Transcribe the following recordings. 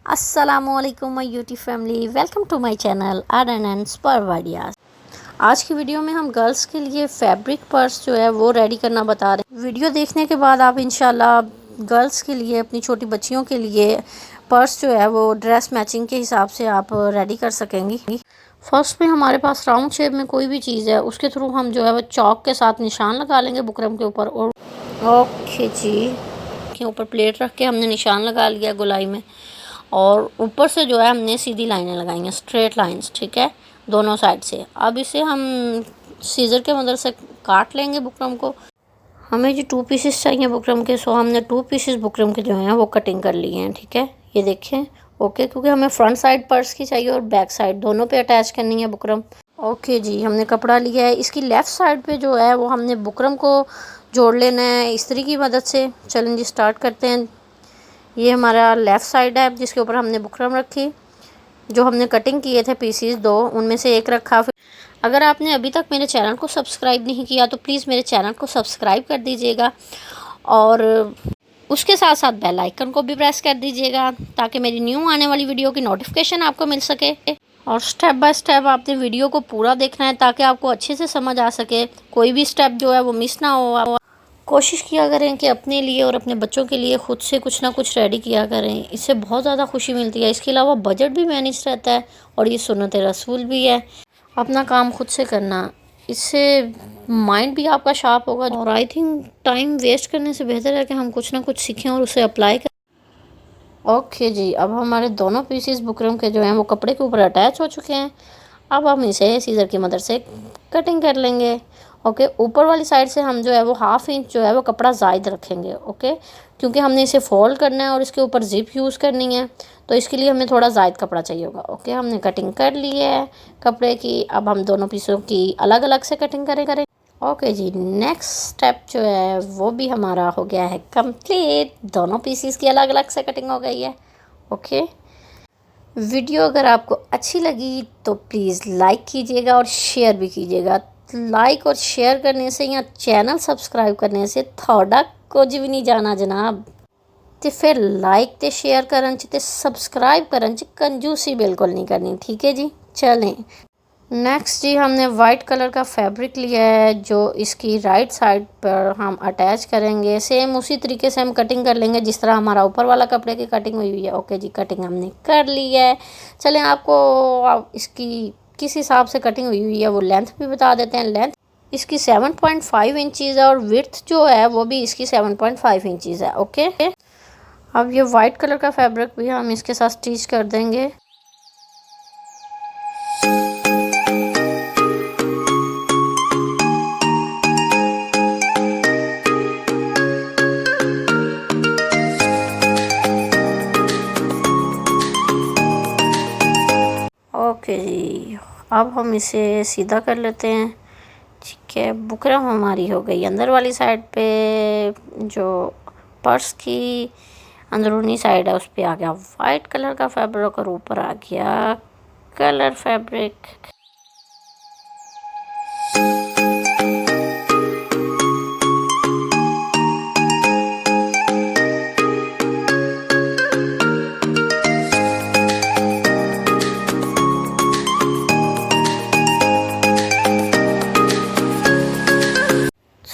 अस्सलामुअलैकुम my YouTube family, welcome to my channel art and spur ideas. आज की video में हम गर्ल्स के लिए फैब्रिक पर्स जो है वो रेडी करना बता रहे हैं। वीडियो देखने के बाद आप इंशाल्लाह गर्ल्स के लिए, अपनी छोटी बच्चियों के लिए पर्स जो है वो ड्रेस मैचिंग के हिसाब से आप रेडी कर सकेंगी। फर्स्ट में हमारे पास राउंड शेप में कोई भी चीज़ है, उसके थ्रू हम जो है वो चॉक के साथ निशान लगा लेंगे बुकरम के ऊपर। और ओके जी, के ऊपर प्लेट रख के हमने निशान लगा लिया गोलाई में, और ऊपर से जो है हमने सीधी लाइनें लगाई हैं, स्ट्रेट लाइंस, ठीक है, दोनों साइड से। अब इसे हम सीज़र के मदद से काट लेंगे बुकरम को। हमें जो 2 पीसेस चाहिए बुकरम के, सो हमने 2 पीसेस बुकरम के जो हैं वो कटिंग कर लिए हैं, ठीक है, ये देखें। ओके, क्योंकि हमें फ्रंट साइड पर्स की चाहिए और बैक साइड दोनों पे अटैच करनी है बुकरम। ओके जी, हमने कपड़ा लिया है, इसकी लेफ़्ट साइड पे जो है वो हमने बुकरम को जोड़ लेना है इस्त्री की मदद से। चलें जी, स्टार्ट करते हैं। ये हमारा लेफ़्ट साइड है जिसके ऊपर हमने बुकरम रखी। जो हमने कटिंग किए थे पीसीस 2, उनमें से एक रखा। फिर अगर आपने अभी तक मेरे चैनल को सब्सक्राइब नहीं किया तो प्लीज़ मेरे चैनल को सब्सक्राइब कर दीजिएगा, और उसके साथ साथ बेल आइकन को भी प्रेस कर दीजिएगा ताकि मेरी न्यू आने वाली वीडियो की नोटिफिकेशन आपको मिल सके। और स्टेप बाय स्टेप आपने वीडियो को पूरा देखना है ताकि आपको अच्छे से समझ आ सके, कोई भी स्टेप जो है वो मिस ना हो। कोशिश किया करें कि अपने लिए और अपने बच्चों के लिए खुद से कुछ ना कुछ रेडी किया करें, इससे बहुत ज़्यादा खुशी मिलती है। इसके अलावा बजट भी मैनेज रहता है और ये सुन्नत रसूल भी है, अपना काम खुद से करना। इससे माइंड भी आपका शार्प होगा, और आई थिंक टाइम वेस्ट करने से बेहतर है कि हम कुछ ना कुछ सीखें और उसे अप्लाई करें। ओके जी, अब हमारे दोनों पीसेस बुकरम के जो हैं वो कपड़े के ऊपर अटैच हो चुके हैं। अब हम इसे सीज़र की मदद से कटिंग कर लेंगे। ओके, ऊपर वाली साइड से हम जो है वो 1/2 इंच जो है वो कपड़ा ज़ायद रखेंगे। ओके, क्योंकि हमने इसे फोल्ड करना है और इसके ऊपर जिप यूज़ करनी है, तो इसके लिए हमें थोड़ा ज़ायद कपड़ा चाहिए होगा। ओके, हमने कटिंग कर ली है कपड़े की। अब हम दोनों पीसों की अलग अलग से कटिंग करें। ओके जी, नेक्स्ट स्टेप जो है वो भी हमारा हो गया है कंप्लीट। दोनों पीसीस की अलग अलग से कटिंग हो गई है। ओके, वीडियो अगर आपको अच्छी लगी तो प्लीज़ लाइक कीजिएगा और शेयर भी कीजिएगा। लाइक और शेयर करने से या चैनल सब्सक्राइब करने से थोड़ा कुछ भी नहीं जाना जनाब। तो फिर लाइक ते शेयर करन च ते सब्सक्राइब करन च कंजूसी बिल्कुल नहीं करनी, ठीक है जी। चलें नेक्स्ट जी, हमने वाइट कलर का फैब्रिक लिया है जो इसकी राइट साइड पर हम अटैच करेंगे। सेम उसी तरीके से हम कटिंग कर लेंगे जिस तरह हमारा ऊपर वाला कपड़े की कटिंग हुई है। ओके जी, कटिंग हमने कर ली है। चलें आपको इसकी किस हिसाब से कटिंग हुई है वो लेंथ भी बता देते हैं। लेंथ इसकी 7.5 इंचज़ है और विड्थ जो है वो भी इसकी 7.5 इंचज़ है। ओके, अब ये वाइट कलर का फैब्रिक भी हम इसके साथ स्टिच कर देंगे। ओके जी, अब हम इसे सीधा कर लेते हैं, ठीक है। बुकरम हमारी हो गई अंदर वाली साइड पे, जो पर्स की अंदरूनी साइड है उस पर आ गया वाइट कलर का फैब्रिक और ऊपर आ गया कलर फैब्रिक।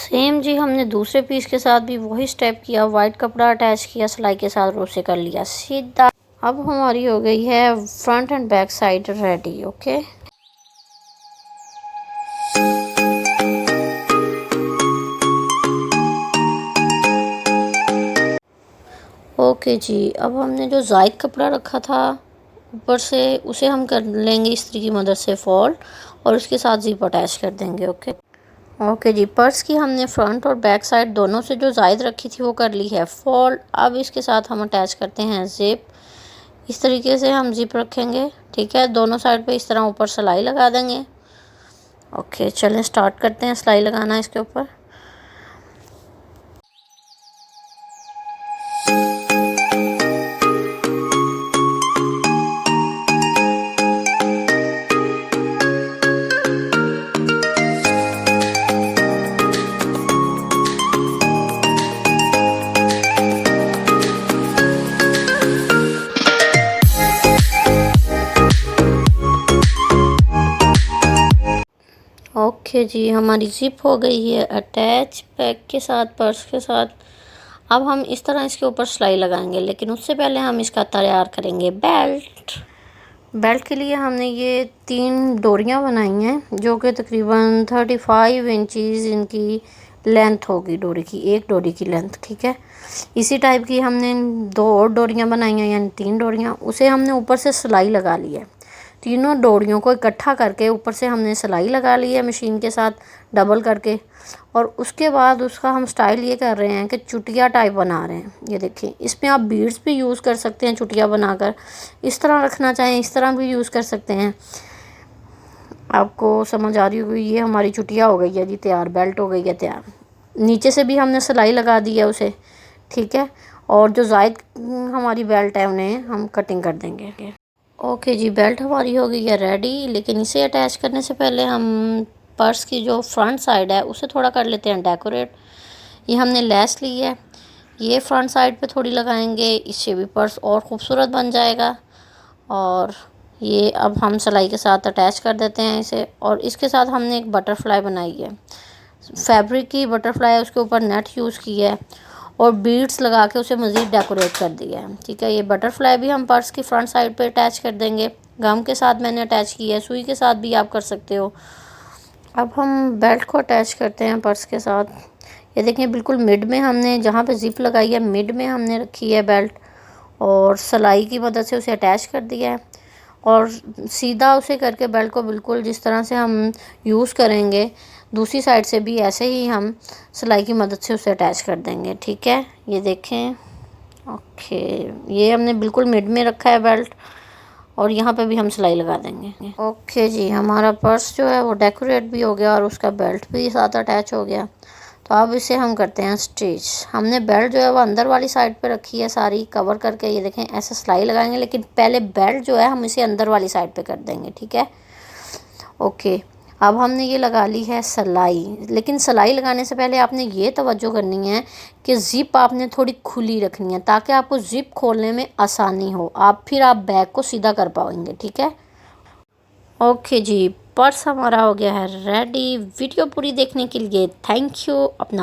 सेम जी, हमने दूसरे पीस के साथ भी वही स्टेप किया, वाइट कपड़ा अटैच किया सिलाई के साथ और उसे कर लिया सीधा। अब हमारी हो गई है front end back side ready. Okay, okay जी, अब हमने जो जायद कपड़ा रखा था ऊपर से उसे हम कर लेंगे इस्त्री की मदद से फोल्ड, और उसके साथ जिप अटैच कर देंगे। ओके जी, पर्स की हमने फ्रंट और बैक साइड दोनों से जो जायद रखी थी वो कर ली है फोल्ड। अब इसके साथ हम अटैच करते हैं जिप। इस तरीके से हम जिप रखेंगे, ठीक है। दोनों साइड पे इस तरह ऊपर सिलाई लगा देंगे। ओके, चलें स्टार्ट करते हैं सिलाई लगाना इसके ऊपर। ओके जी, हमारी ज़िप हो गई है अटैच बैग के साथ, पर्स के साथ। अब हम इस तरह इसके ऊपर सिलाई लगाएंगे, लेकिन उससे पहले हम इसका तैयार करेंगे बेल्ट। बेल्ट के लिए हमने ये 3 डोरियां बनाई हैं, जो कि तकरीबन 35 इंचज़ इनकी लेंथ होगी डोरी की, एक डोरी की लेंथ, ठीक है। इसी टाइप की हमने 2 और डोरियां बनाई हैं, यानी 3 डोरियां। उसे हमने ऊपर से सिलाई लगा ली है। तीनों डोरियों को इकट्ठा करके ऊपर से हमने सिलाई लगा ली है मशीन के साथ डबल करके। और उसके बाद उसका हम स्टाइल ये कर रहे हैं कि चुटिया टाइप बना रहे हैं। ये देखिए, इसमें आप बीड्स भी यूज़ कर सकते हैं चुटिया बनाकर, इस तरह रखना चाहें इस तरह भी यूज़ कर सकते हैं। आपको समझ आ रही होगी। ये हमारी चुटिया हो गई है जी तैयार, बेल्ट हो गई है तैयार। नीचे से भी हमने सिलाई लगा दी है उसे, ठीक है। और जो ज़ायद हमारी बेल्ट है उन्हें हम कटिंग कर देंगे। ओके जी, बेल्ट हमारी हो गई है रेडी। लेकिन इसे अटैच करने से पहले हम पर्स की जो फ्रंट साइड है उसे थोड़ा कर लेते हैं डेकोरेट। ये हमने लेस ली है, ये फ्रंट साइड पे थोड़ी लगाएंगे, इससे भी पर्स और ख़ूबसूरत बन जाएगा। और ये अब हम सिलाई के साथ अटैच कर देते हैं इसे। और इसके साथ हमने एक बटरफ्लाई बनाई है, फैब्रिक की बटरफ्लाई है, उसके ऊपर नेट यूज़ किया है और बीड्स लगा के उसे मज़ीद डेकोरेट कर दिया है, ठीक है। ये बटरफ्लाई भी हम पर्स की फ्रंट साइड पे अटैच कर देंगे। गम के साथ मैंने अटैच किया है, सुई के साथ भी आप कर सकते हो। अब हम बेल्ट को अटैच करते हैं पर्स के साथ। ये देखें, बिल्कुल मिड में हमने जहाँ पे ज़िप लगाई है मिड में हमने रखी है बेल्ट, और सिलाई की मदद से उसे अटैच कर दिया है। और सीधा उसे करके बेल्ट को बिल्कुल जिस तरह से हम यूज़ करेंगे दूसरी साइड से भी ऐसे ही हम सिलाई की मदद से उसे अटैच कर देंगे, ठीक है। ये देखें, ओके, ये हमने बिल्कुल मिड में रखा है बेल्ट, और यहाँ पे भी हम सिलाई लगा देंगे। ओके जी, हमारा पर्स जो है वो डेकोरेट भी हो गया और उसका बेल्ट भी साथ अटैच हो गया। तो अब इसे हम करते हैं स्टिच। हमने बेल्ट जो है वो अंदर वाली साइड पे रखी है सारी कवर करके। ये देखें, ऐसे सिलाई लगाएंगे, लेकिन पहले बेल्ट जो है हम इसे अंदर वाली साइड पे कर देंगे, ठीक है। ओके, अब हमने ये लगा ली है सिलाई। लेकिन सिलाई लगाने से पहले आपने ये तवज्जो करनी है कि ज़िप आपने थोड़ी खुली रखनी है, ताकि आपको ज़िप खोलने में आसानी हो, फिर आप बैग को सीधा कर पाएंगे, ठीक है। ओके जी, पर्स हमारा हो गया है रेडी। वीडियो पूरी देखने के लिए थैंक यू। अपना